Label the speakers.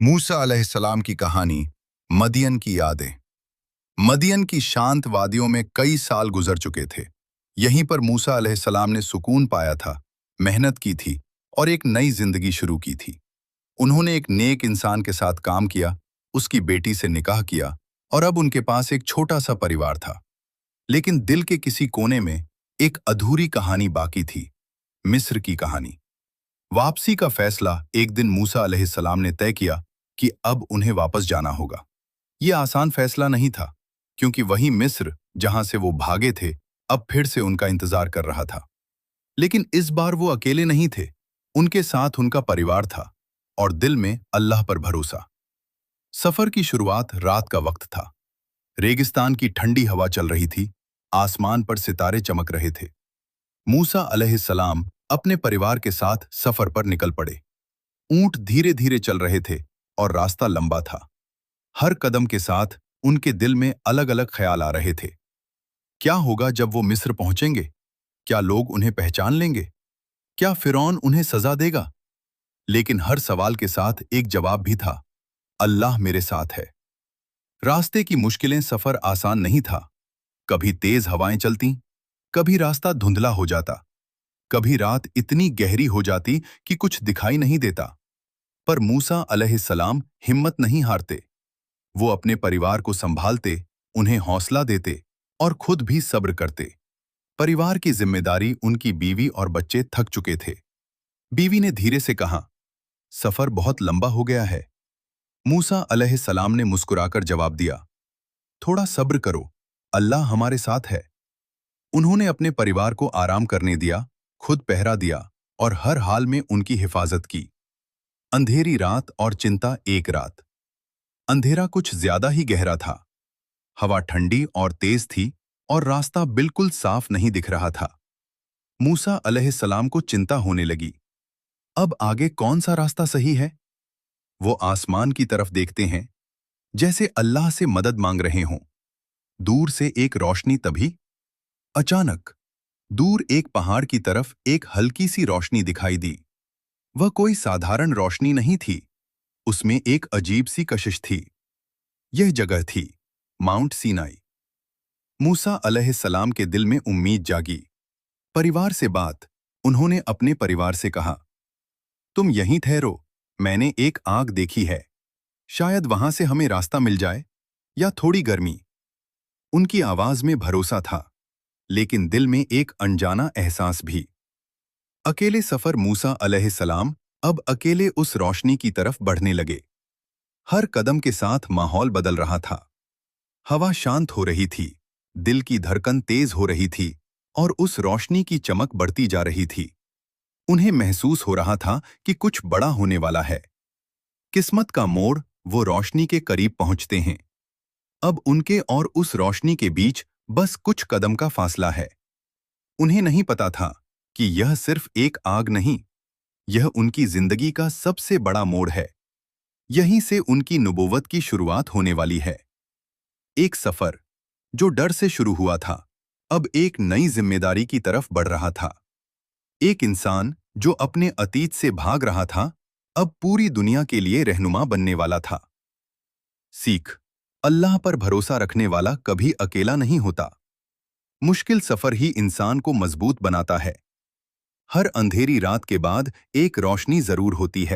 Speaker 1: मूसा अलैहिस्सलाम की कहानी। मदियन की यादें। मदियन की शांत वादियों में कई साल गुजर चुके थे। यहीं पर मूसा अलैहिस्सलाम ने सुकून पाया था, मेहनत की थी और एक नई जिंदगी शुरू की थी। उन्होंने एक नेक इंसान के साथ काम किया, उसकी बेटी से निकाह किया और अब उनके पास एक छोटा सा परिवार था। लेकिन दिल के किसी कोने में एक अधूरी कहानी बाकी थी, मिस्र की कहानी। वापसी का फैसला एक दिन मूसा अलैहिस्सलाम ने तय किया कि अब उन्हें वापस जाना होगा। यह आसान फैसला नहीं था, क्योंकि वही मिस्र जहां से वो भागे थे अब फिर से उनका इंतजार कर रहा था। लेकिन इस बार वो अकेले नहीं थे, उनके साथ उनका परिवार था और दिल में अल्लाह पर भरोसा। सफर की शुरुआत रात का वक्त था। रेगिस्तान की ठंडी हवा चल रही थी, आसमान पर सितारे चमक रहे थे। मूसा अलैहिस्सलाम अपने परिवार के साथ सफर पर निकल पड़े। ऊंट धीरे धीरे चल रहे थे और रास्ता लंबा था। हर कदम के साथ उनके दिल में अलग अलग ख्याल आ रहे थे। क्या होगा जब वो मिस्र पहुंचेंगे? क्या लोग उन्हें पहचान लेंगे? क्या फिरौन उन्हें सजा देगा? लेकिन हर सवाल के साथ एक जवाब भी था, अल्लाह मेरे साथ है। रास्ते की मुश्किलें, सफर आसान नहीं था। कभी तेज हवाएं चलती, कभी रास्ता धुंधला हो जाता, कभी रात इतनी गहरी हो जाती कि कुछ दिखाई नहीं देता। पर मूसा अलैहिस्सलाम हिम्मत नहीं हारते। वो अपने परिवार को संभालते, उन्हें हौसला देते और खुद भी सब्र करते। परिवार की जिम्मेदारी, उनकी बीवी और बच्चे थक चुके थे। बीवी ने धीरे से कहा, सफर बहुत लंबा हो गया है। मूसा अलैहिस्सलाम ने मुस्कुराकर जवाब दिया, थोड़ा सब्र करो, अल्लाह हमारे साथ है। उन्होंने अपने परिवार को आराम करने दिया, खुद पहरा दिया और हर हाल में उनकी हिफाजत की। अंधेरी रात और चिंता एक रात। अंधेरा कुछ ज्यादा ही गहरा था। हवा ठंडी और तेज थी और रास्ता बिल्कुल साफ नहीं दिख रहा था। मूसा अलैहिस्सलाम को चिंता होने लगी। अब आगे कौन सा रास्ता सही है? वो आसमान की तरफ देखते हैं, जैसे अल्लाह से मदद मांग रहे हों। दूर से एक रोशनी, तभी अचानक दूर एक पहाड़ की तरफ एक हल्की सी रोशनी दिखाई दी। वह कोई साधारण रोशनी नहीं थी, उसमें एक अजीब सी कशिश थी। यह जगह थी माउंट सीनाई। मूसा अलैहिस्सलाम के दिल में उम्मीद जागी। परिवार से बात, उन्होंने अपने परिवार से कहा, तुम यहीं ठहरो, मैंने एक आग देखी है, शायद वहां से हमें रास्ता मिल जाए। या थोड़ी गर्मी। उनकी आवाज में भरोसा था, लेकिन दिल में एक अनजाना एहसास भी। अकेले सफर। मूसा अलैहिस्सलाम अब अकेले उस रोशनी की तरफ बढ़ने लगे। हर कदम के साथ माहौल बदल रहा था। हवा शांत हो रही थी, दिल की धड़कन तेज हो रही थी और उस रोशनी की चमक बढ़ती जा रही थी। उन्हें महसूस हो रहा था कि कुछ बड़ा होने वाला है। किस्मत का मोड़, वो रोशनी के करीब पहुंचते हैं। अब उनके और उस रोशनी के बीच बस कुछ कदम का फासला है। उन्हें नहीं पता था कि यह सिर्फ एक आग नहीं, यह उनकी जिंदगी का सबसे बड़ा मोड़ है। यहीं से उनकी नबूवत की शुरुआत होने वाली है। एक सफर जो डर से शुरू हुआ था, अब एक नई जिम्मेदारी की तरफ बढ़ रहा था। एक इंसान जो अपने अतीत से भाग रहा था, अब पूरी दुनिया के लिए रहनुमा बनने वाला था। सीख, अल्लाह पर भरोसा रखने वाला कभी अकेला नहीं होता। मुश्किल सफर ही इंसान को मजबूत बनाता है। हर अंधेरी रात के बाद एक रोशनी जरूर होती है।